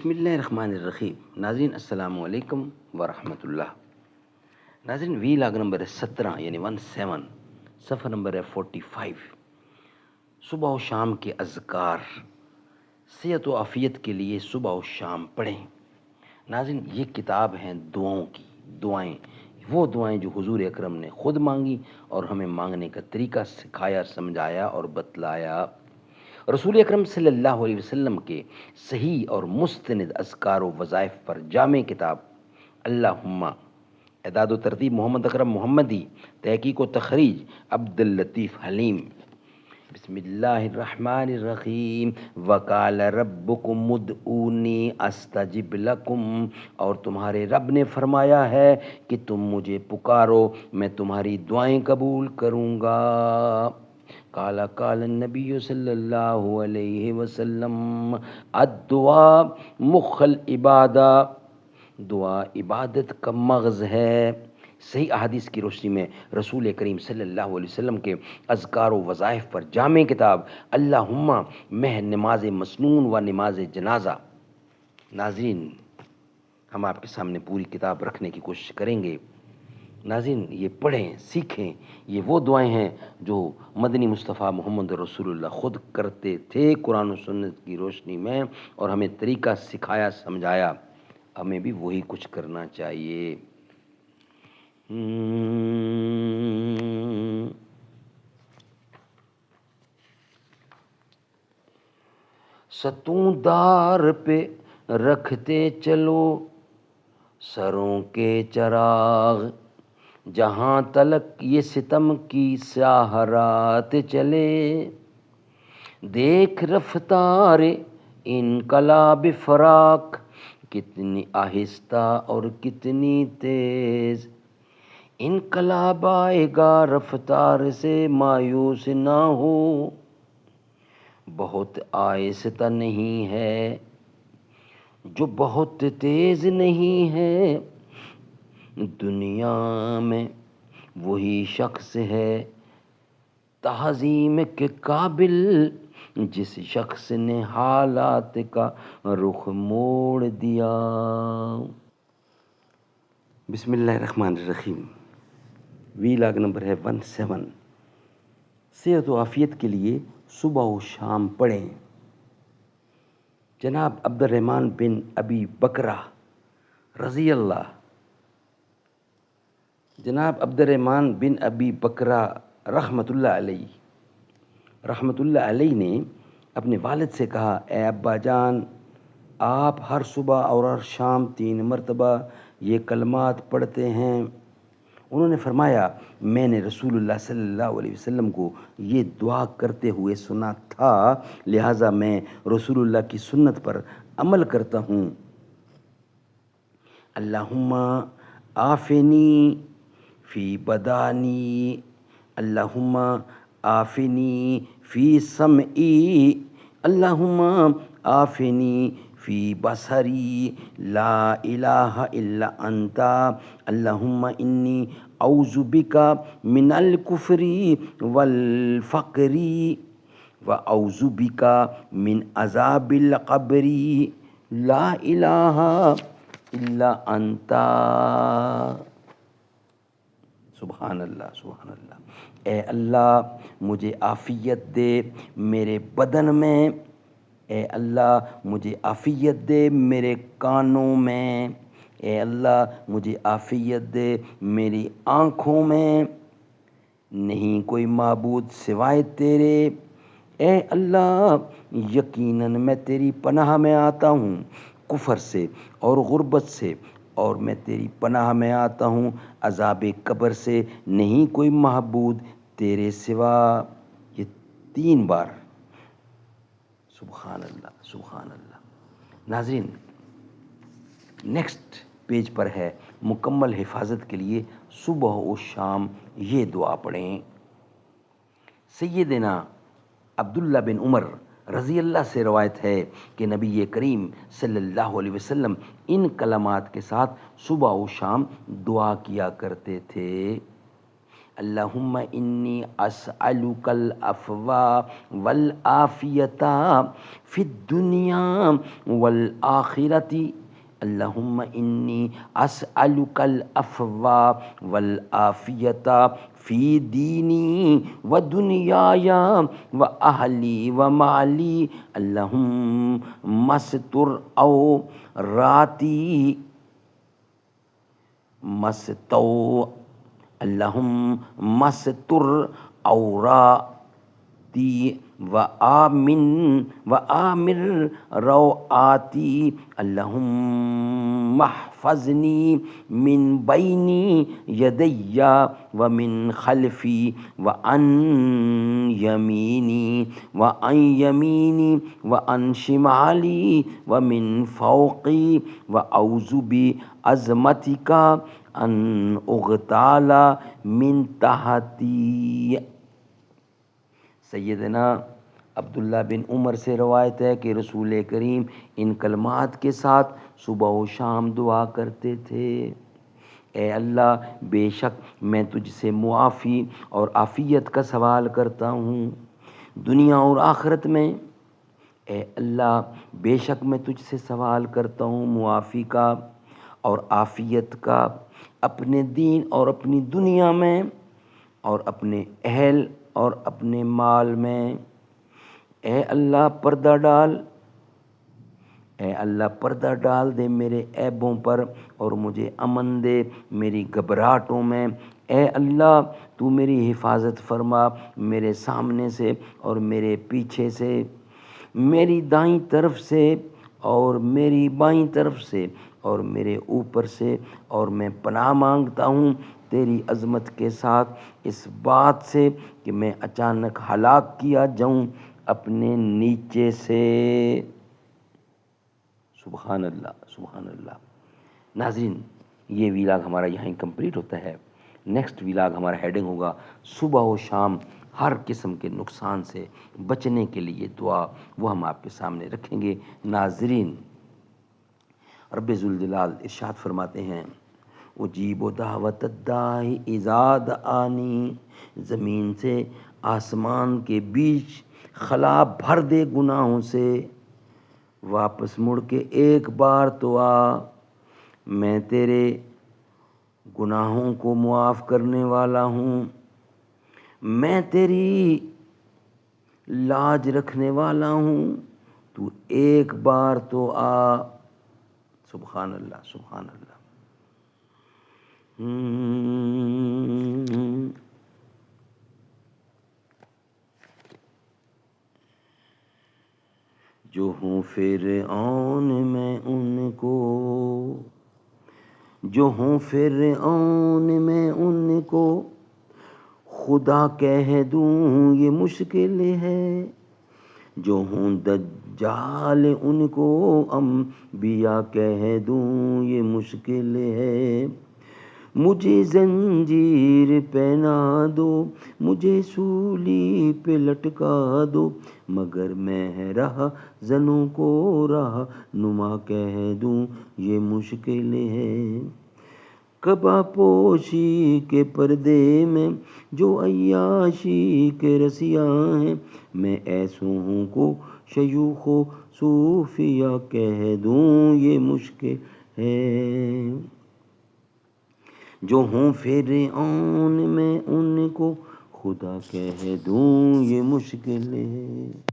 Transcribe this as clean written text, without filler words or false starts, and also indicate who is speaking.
Speaker 1: بسم اللہ الرحمن الرحیم. ناظرین السلام علیکم ورحمۃ اللہ. ناظرین وی لاگ نمبر ہے 17 یعنی 17، صفحہ نمبر ہے 45. صبح و شام کے اذکار صحت و عافیت کے لیے صبح و شام پڑھیں. ناظرین یہ کتاب ہیں دعاؤں کی، دعائیں، وہ دعائیں جو حضور اکرم نے خود مانگی اور ہمیں مانگنے کا طریقہ سکھایا، سمجھایا اور بتلایا. رسول اکرم صلی اللہ علیہ وسلم کے صحیح اور مستند اذکار و وظائف پر جامع کتاب اللہم، اعداد و ترتیب محمد اکرم محمدی، تحقیق و تخریج عبد اللطیف حلیم. بسم اللہ الرحمن الرحیم. وقال ربکم ادعونی استجب لکم، اور تمہارے رب نے فرمایا ہے کہ تم مجھے پکارو میں تمہاری دعائیں قبول کروں گا. قال النبی صلی اللہ علیہ وسلم الدعاء مخ العبادہ، دعا عبادت کا مغز ہے. صحیح احادیث کی روشنی میں رسول کریم صلی اللہ علیہ وسلم کے اذکار و وظائف پر جامع کتاب اللہم میں نماز مسنون و نماز جنازہ. ناظرین ہم آپ کے سامنے پوری کتاب رکھنے کی کوشش کریں گے. ناظرین یہ پڑھیں، سیکھیں. یہ وہ دعائیں ہیں جو مدنی مصطفیٰ محمد رسول اللہ خود کرتے تھے قرآن و سنت کی روشنی میں، اور ہمیں طریقہ سکھایا، سمجھایا. ہمیں بھی وہی کچھ کرنا چاہیے. ستوں دار پہ رکھتے چلو سروں کے چراغ، جہاں تلک یہ ستم کی سیاہ رات چلے. دیکھ رفتار انقلاب فراق، کتنی آہستہ اور کتنی تیز. انقلاب آئے گا رفتار سے مایوس نہ ہو، بہت آہستہ نہیں ہے جو بہت تیز نہیں ہے. دنیا میں وہی شخص ہے تعظیم کے قابل جس شخص نے حالات کا رخ موڑ دیا. بسم اللہ الرحمن الرحیم. وی لاگ نمبر ہے 17. صحت و عافیت کے لیے صبح و شام پڑھیں. جناب عبد الرحمن بن ابی بکرہ رضی اللہ، جناب عبد الرحمن بن ابی بکرہ رحمۃ اللہ علیہ نے اپنے والد سے کہا، اے ابا جان، آپ ہر صبح اور ہر شام 3 مرتبہ یہ کلمات پڑھتے ہیں. انہوں نے فرمایا، میں نے رسول اللہ صلی اللہ علیہ وسلم کو یہ دعا کرتے ہوئے سنا تھا، لہٰذا میں رسول اللہ کی سنت پر عمل کرتا ہوں. اللہم آفنی فی بدانی، اللہم آفنی فی سمعی، اللہم آفنی فی بصری، لا الہ الا انت، اللہم انی اعوذ بک من الکفر والفقر واعوذ بک من عذاب القبر، لا الہ الا انت. سبحان اللہ، سبحان اللہ. اے اللہ مجھے عافیت دے میرے بدن میں، اے اللہ مجھے عافیت دے میرے کانوں میں، اے اللہ مجھے عافیت دے میری آنکھوں میں، نہیں کوئی معبود سوائے تیرے. اے اللہ یقیناً میں تیری پناہ میں آتا ہوں کفر سے اور غربت سے، اور میں تیری پناہ میں آتا ہوں عذاب قبر سے، نہیں کوئی معبود تیرے سوا. یہ 3 بار. سبحان اللہ، سبحان اللہ. ناظرین نیکسٹ پیج پر ہے مکمل حفاظت کے لیے صبح و شام یہ دعا پڑھیں. سیدنا عبداللہ بن عمر رضی اللہ سے روایت ہے کہ نبی کریم صلی اللہ علیہ وسلم ان کلمات کے ساتھ صبح و شام دعا کیا کرتے تھے. اللہم انی اسألک العفو والعافیۃ فی الدنیا والآخرۃ اللہم انی اسألک العفو والعافیۃ فی دینی و دنیای و اہلی و مالی اللہم استر عوراتی اللہم استر عوراتی و آمر روآتی اللہم احفظنی من بینی یدی و من خلفی و عن یمینی و عن شمالی و من فوقی و اعوذ بعظمتک ان اغتال من تحتی۔ سیدنا عبداللہ بن عمر سے روایت ہے کہ رسول کریم ان کلمات کے ساتھ صبح و شام دعا کرتے تھے: اے اللہ، بے شک میں تجھ سے معافی اور عافیت کا سوال کرتا ہوں دنیا اور آخرت میں۔ اے اللہ، بے شک میں تجھ سے سوال کرتا ہوں معافی کا اور عافیت کا اپنے دین اور اپنی دنیا میں اور اپنے اہل اور اپنے مال میں۔ اے اللہ پردہ ڈال، اے اللہ پردہ ڈال دے میرے عیبوں پر اور مجھے امن دے میری گھبراہٹوں میں۔ اے اللہ تو میری حفاظت فرما میرے سامنے سے اور میرے پیچھے سے، میری دائیں طرف سے اور میری بائیں طرف سے اور میرے اوپر سے، اور میں پناہ مانگتا ہوں تیری عظمت کے ساتھ اس بات سے کہ میں اچانک ہلاک کیا جاؤں اپنے نیچے سے۔ سبحان اللہ، سبحان اللہ۔ ناظرین، یہ ویلاگ ہمارا یہیں کمپلیٹ ہوتا ہے۔ نیکسٹ ویلاگ ہمارا ہیڈنگ ہوگا صبح و شام ہر قسم کے نقصان سے بچنے کے لیے دعا، وہ ہم آپ کے سامنے رکھیں گے۔ ناظرین، رب ذوالجلال ارشاد فرماتے ہیں: اجیب دعوت الداعی اذا دعانی، زمین سے آسمان کے بیچ خلا بھر دے گناہوں سے، واپس مڑ کے ایک بار تو آ، میں تیرے گناہوں کو معاف کرنے والا ہوں، میں تیری لاج رکھنے والا ہوں، تو ایک بار تو آ۔ سبحان اللہ، سبحان اللہ۔ جو ہوں فرعون میں ان کو، جو ہوں فرعون میں ان کو خدا کہہ دوں یہ مشکل ہے، جو ہوں دجال ان کو انبیاء کہہ دوں یہ مشکل ہے، مجھے زنجیر پہنا دو، مجھے سولی پہ لٹکا دو، مگر میں راہ زنوں کو رہنما کہہ دوں یہ مشکل ہے۔ قبا پوشی کے پردے میں جو عیاشی کے رسیاں ہیں، میں ایسوں کو شیوخ و صوفیہ کہہ دوں یہ مشکل ہے، جو ہوں فرعون میں ان کو خدا کہہ دوں یہ مشکل ہے۔